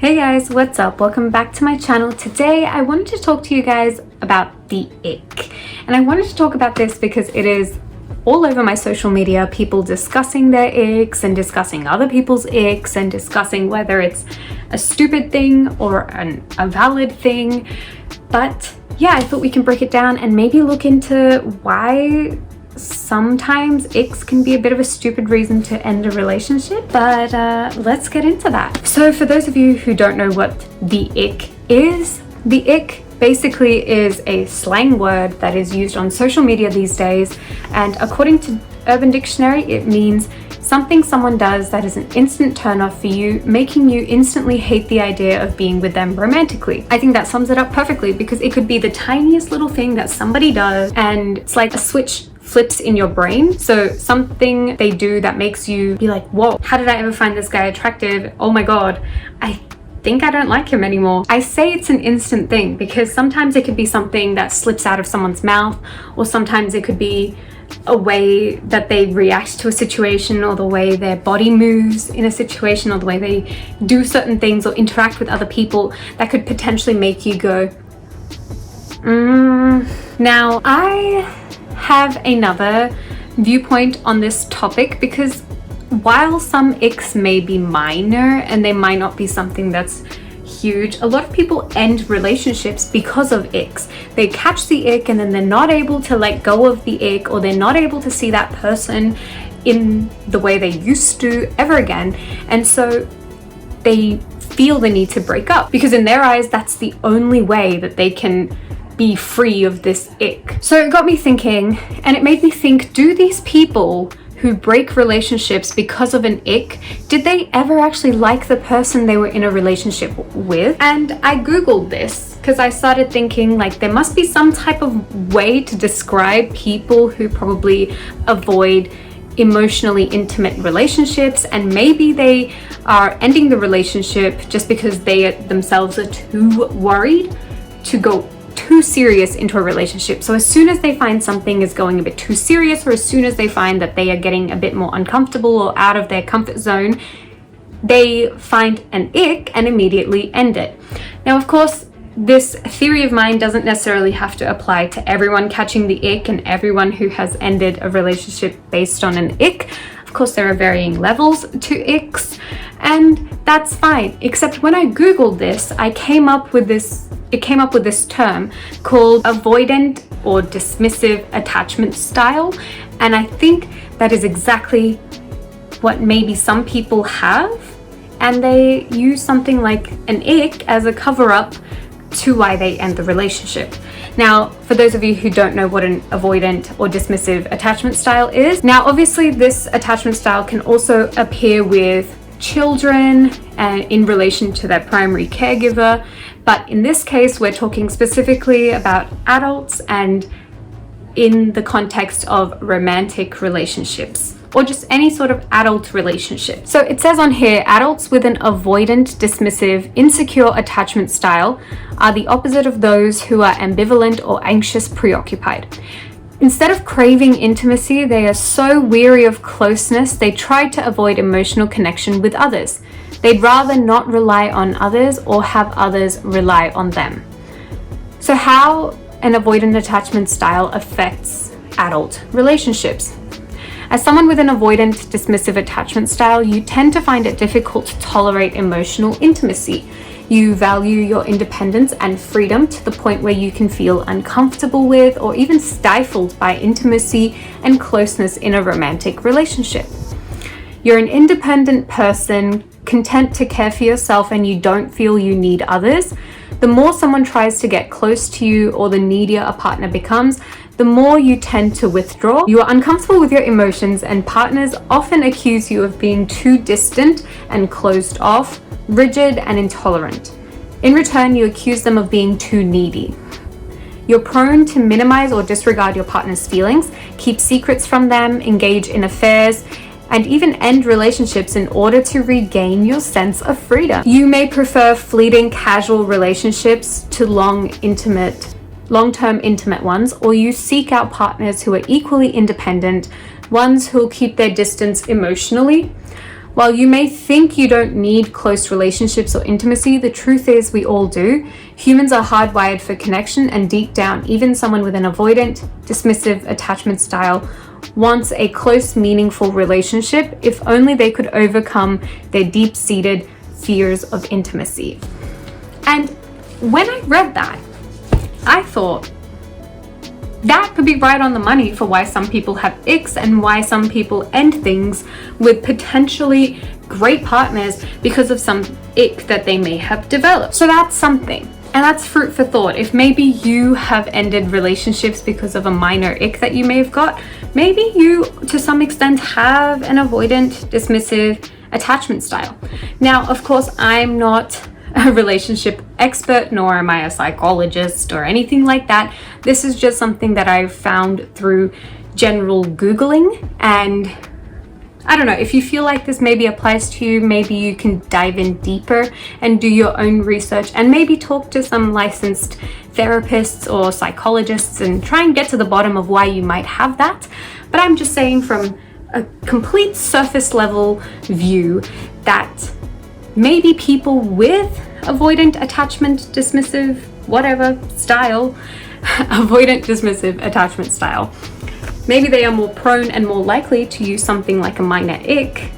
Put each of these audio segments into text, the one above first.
Hey guys, what's up? Welcome back to my channel. Today I wanted to talk to you guys about the ick. And I wanted to talk about this because it is all over my social media, people discussing their icks and discussing other people's icks and discussing whether it's a stupid thing or a valid thing. But yeah, I thought we can break it down and maybe look into why sometimes icks can be a bit of a stupid reason to end a relationship, but let's get into that. So for those of you who don't know what the ick is, the ick basically is a slang word that is used on social media these days, and according to Urban Dictionary, it means something someone does that is an instant turn-off for you, making you instantly hate the idea of being with them romantically. I think that sums it up perfectly because it could be the tiniest little thing that somebody does and it's like a switch flips in your brain. So something they do that makes you be like, whoa, how did I ever find this guy attractive? Oh my God, I think I don't like him anymore. I say it's an instant thing because sometimes it could be something that slips out of someone's mouth, or sometimes it could be a way that they react to a situation, or the way their body moves in a situation, or the way they do certain things or interact with other people that could potentially make you go, Now, I have another viewpoint on this topic because while some icks may be minor and they might not be something that's huge, a lot of people end relationships because of icks. They catch the ick and then they're not able to let go of the ick, or they're not able to see that person in the way they used to ever again, and so they feel the need to break up because in their eyes that's the only way that they can be free of this ick. So it got me thinking, and it made me think, do these people who break relationships because of an ick, did they ever actually like the person they were in a relationship with? And I googled this because I started thinking, like, there must be some type of way to describe people who probably avoid emotionally intimate relationships, and maybe they are ending the relationship just because they themselves are too worried to go too serious into a relationship. So as soon as they find something is going a bit too serious, or as soon as they find that they are getting a bit more uncomfortable or out of their comfort zone, they find an ick and immediately end it. Now, of course, this theory of mine doesn't necessarily have to apply to everyone catching the ick and everyone who has ended a relationship based on an ick. Of course, there are varying levels to icks, and that's fine. Except when I googled this, it came up with this term called avoidant or dismissive attachment style, and I think that is exactly what maybe some people have, and they use something like an ick as a cover-up to why they end the relationship. Now, for those of you who don't know what an avoidant or dismissive attachment style is, now obviously this attachment style can also appear with children and in relation to their primary caregiver, but in this case we're talking specifically about adults and in the context of romantic relationships, or just any sort of adult relationship. So it says on here, adults with an avoidant, dismissive, insecure attachment style are the opposite of those who are ambivalent or anxious, preoccupied. Instead of craving intimacy, they are so weary of closeness, they try to avoid emotional connection with others. They'd rather not rely on others or have others rely on them. So how an avoidant attachment style affects adult relationships. As someone with an avoidant, dismissive attachment style, you tend to find it difficult to tolerate emotional intimacy. You value your independence and freedom to the point where you can feel uncomfortable with or even stifled by intimacy and closeness in a romantic relationship. You're an independent person, content to care for yourself, and you don't feel you need others. The more someone tries to get close to you or the needier a partner becomes, the more you tend to withdraw. You are uncomfortable with your emotions, and partners often accuse you of being too distant and closed off, rigid and intolerant. In return, you accuse them of being too needy. You're prone to minimize or disregard your partner's feelings, keep secrets from them, engage in affairs, and even end relationships in order to regain your sense of freedom. You may prefer fleeting casual relationships to long-term intimate ones, or you seek out partners who are equally independent, ones who'll keep their distance emotionally. While you may think you don't need close relationships or intimacy, the truth is we all do. Humans are hardwired for connection, and deep down, even someone with an avoidant, dismissive attachment style wants a close, meaningful relationship if only they could overcome their deep-seated fears of intimacy. And when I read that, I thought that could be right on the money for why some people have icks and why some people end things with potentially great partners because of some ick that they may have developed. So that's something. And that's fruit for thought. If maybe you have ended relationships because of a minor ick that you may have got, maybe you to some extent have an avoidant, dismissive attachment style. Now, of course, I'm not a relationship expert, nor am I a psychologist or anything like that. This is just something that I've found through general Googling, and I don't know, if you feel like this maybe applies to you, maybe you can dive in deeper and do your own research and maybe talk to some licensed therapists or psychologists and try and get to the bottom of why you might have that. But I'm just saying from a complete surface level view that maybe people with avoidant attachment, dismissive, whatever style, avoidant, dismissive attachment style, maybe they are more prone and more likely to use something like a minor ick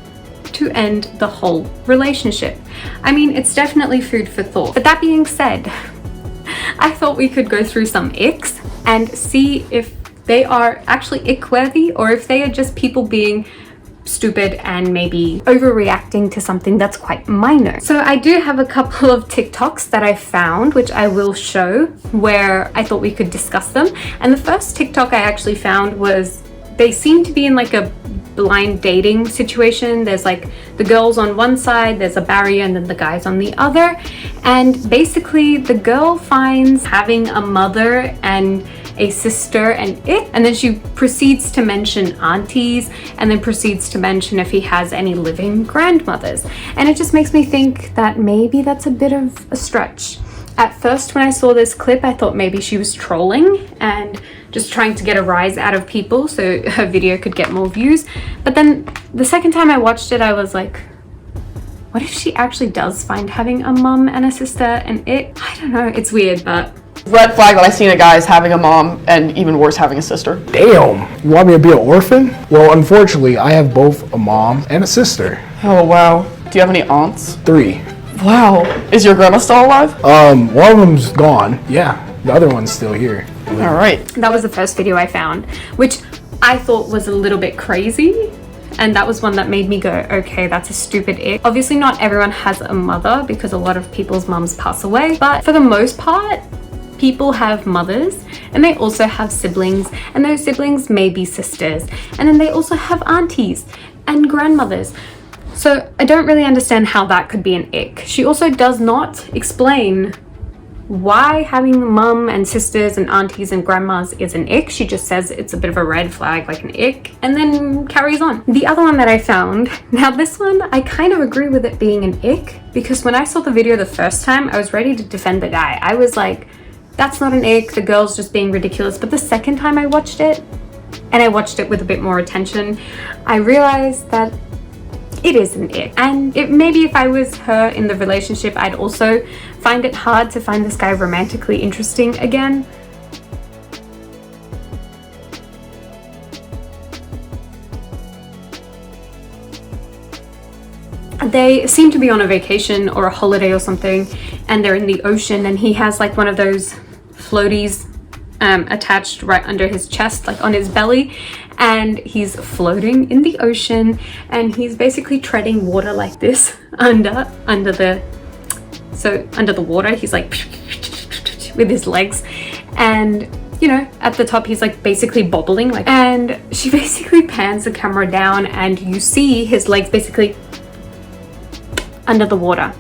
to end the whole relationship. I mean, it's definitely food for thought. But that being said, I thought we could go through some icks and see if they are actually ick-worthy or if they are just people being stupid and maybe overreacting to something that's quite minor. So I do have a couple of TikToks that I found, which I will show, where I thought we could discuss them. And the first TikTok I actually found was, they seem to be in like a blind dating situation. There's like the girls on one side, there's a barrier, and then the guys on the other. And basically the girl finds having a mother and a sister and it, and then she proceeds to mention aunties, and then proceeds to mention if he has any living grandmothers. And it just makes me think that maybe that's a bit of a stretch. At first, when I saw this clip, I thought maybe she was trolling and just trying to get a rise out of people so her video could get more views. But then the second time I watched it, I was like, what if she actually does find having a mum and a sister and it? I don't know, it's weird, but red flag when I seen a guy is having a mom, and even worse, having a sister. Damn, you want me to be an orphan? Well, unfortunately, I have both a mom and a sister. Oh, wow. Do you have any aunts? 3. Wow. Is your grandma still alive? One of them's gone. Yeah, the other one's still here. All right. that was the first video I found, which I thought was a little bit crazy. And that was one that made me go, okay, that's a stupid ick. Obviously not everyone has a mother because a lot of people's mums pass away, but for the most part, people have mothers and they also have siblings, and those siblings may be sisters, and then they also have aunties and grandmothers. So I don't really understand how that could be an ick. She also does not explain why having mum and sisters and aunties and grandmas is an ick. She just says it's a bit of a red flag, like an ick, and then carries on. The other one that I found, now this one, I kind of agree with it being an ick, because when I saw the video the first time, I was ready to defend the guy. I was like, that's not an ick, the girl's just being ridiculous. But the second time I watched it, and I watched it with a bit more attention, I realized that it is an ick. And maybe if I was her in the relationship, I'd also find it hard to find this guy romantically interesting again. They seem to be on a vacation or a holiday or something, and they're in the ocean, and he has like one of those floaties attached right under his chest, like on his belly, and he's floating in the ocean, and he's basically treading water like this under the water. He's like with his legs, and you know, at the top he's like basically bobbling, like, and she basically pans the camera down and you see his legs basically under the water.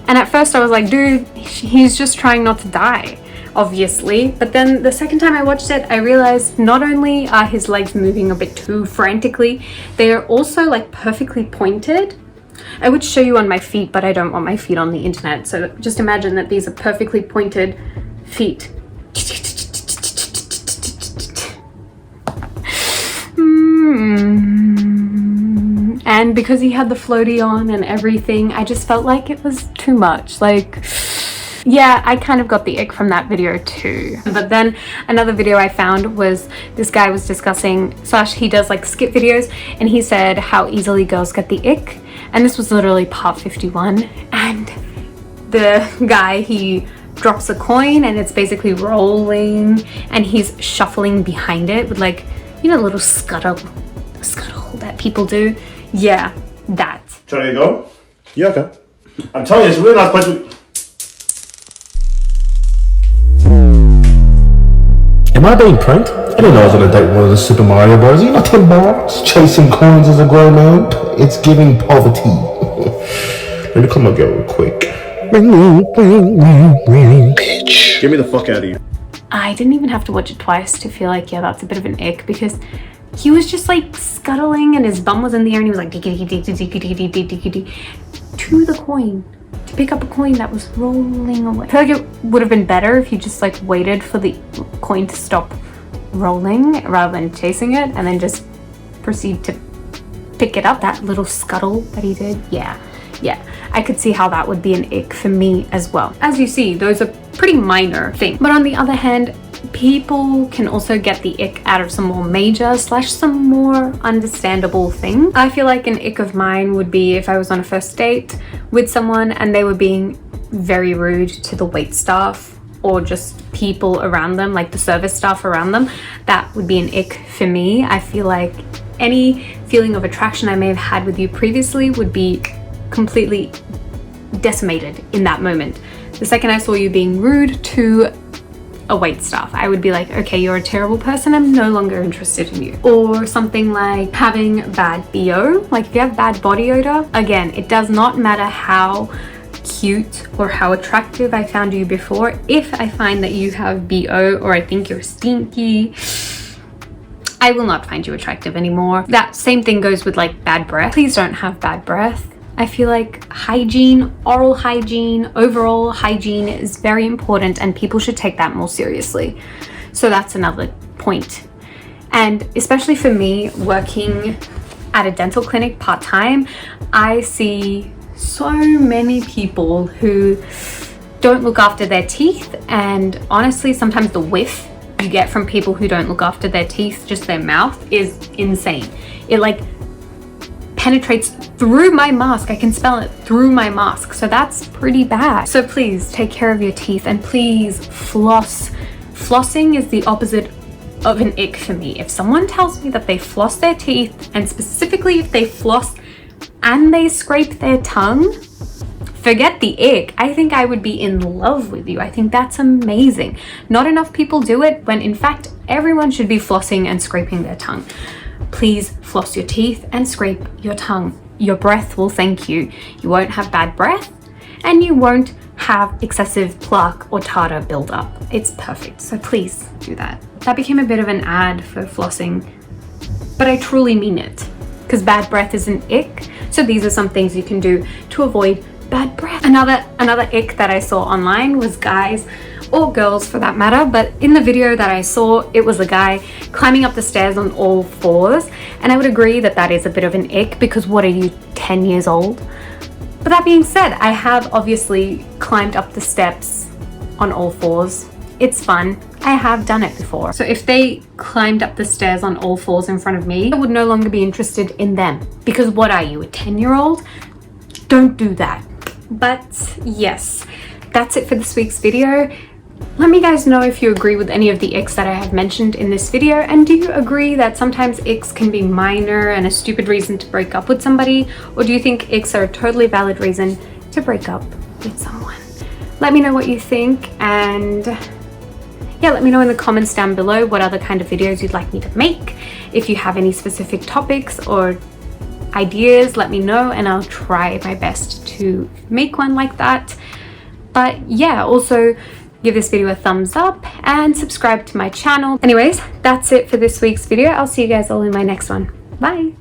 And at first I was like, dude, he's just trying not to die, obviously. But then the second time I watched it, I realized not only are his legs moving a bit too frantically, they are also like perfectly pointed. I would show you on my feet, but I don't want my feet on the internet. So just imagine that these are perfectly pointed feet. And because he had the floaty on and everything, I just felt like it was too much. Like, yeah, I kind of got the ick from that video too. But then another video I found was this guy was discussing, he does like skip videos, and he said how easily girls get the ick. And this was literally part 51. And the guy, he drops a coin and it's basically rolling and he's shuffling behind it with like, you know, a little scuttle that people do. Yeah, that. Trying to go? Yeah, okay. I'm telling you, it's a really nice place. Am I being pranked? I didn't know I was gonna date one of the Super Mario Bros. You know, 10 bars, chasing coins as a grown man. It's giving poverty. Let me call my girl real quick. Bitch. Get me the fuck out of here. I didn't even have to watch it twice to feel like, yeah, that's a bit of an ick, because he was just like scuttling and his bum was in the air and he was like to the coin, to pick up a coin that was rolling away. I feel like it would have been better if you just like waited for the coin to stop rolling rather than chasing it and then just proceed to pick it up. That little scuttle that he did, yeah, I could see how that would be an ick for me as well. As you see, those are pretty minor things, but on the other hand, people can also get the ick out of some more major / some more understandable things. I feel like an ick of mine would be if I was on a first date with someone and they were being very rude to the wait staff or just people around them, like the service staff around them. That would be an ick for me. I feel like any feeling of attraction I may have had with you previously would be completely decimated in that moment. The second I saw you being rude to a wait staff, I would be like, okay, you're a terrible person, I'm no longer interested in you. Or something like having bad BO, like if you have bad body odor, again, it does not matter how cute or how attractive I found you before. If I find that you have BO or I think you're stinky, I will not find you attractive anymore. That same thing goes with like bad breath. Please don't have bad breath. I feel like hygiene, oral hygiene, overall hygiene is very important and people should take that more seriously. So that's another point. And especially for me, working at a dental clinic part-time, I see so many people who don't look after their teeth, and honestly, sometimes the whiff you get from people who don't look after their teeth, just their mouth, is insane. It like penetrates through my mask. I can smell it through my mask. So that's pretty bad. So please take care of your teeth and please floss. Flossing is the opposite of an ick for me. If someone tells me that they floss their teeth, and specifically if they floss and they scrape their tongue, forget the ick. I think I would be in love with you. I think that's amazing. Not enough people do it, when in fact everyone should be flossing and scraping their tongue. Please floss your teeth and scrape your tongue. Your breath will thank you. You won't have bad breath and you won't have excessive plaque or tartar buildup. It's perfect. So please do that. That became a bit of an ad for flossing, but I truly mean it, because bad breath is an ick. So these are some things you can do to avoid bad breath. Another ick that I saw online was guys, or girls for that matter, but in the video that I saw, it was a guy climbing up the stairs on all fours, and I would agree that that is a bit of an ick, because what are you, 10 years old? But that being said, I have obviously climbed up the steps on all fours. It's fun. I have done it before. So if they climbed up the stairs on all fours in front of me, I would no longer be interested in them, because what are you, a 10-year-old? Don't do that. But yes, that's it for this week's video. Let me guys know if you agree with any of the icks that I have mentioned in this video, and do you agree that sometimes icks can be minor and a stupid reason to break up with somebody, or do you think icks are a totally valid reason to break up with someone? Let me know what you think, and yeah, let me know in the comments down below what other kind of videos you'd like me to make. If you have any specific topics or ideas, let me know and I'll try my best to make one like that. But yeah, also give this video a thumbs up and subscribe to my channel. Anyways, that's it for this week's video. I'll see you guys all in my next one. Bye.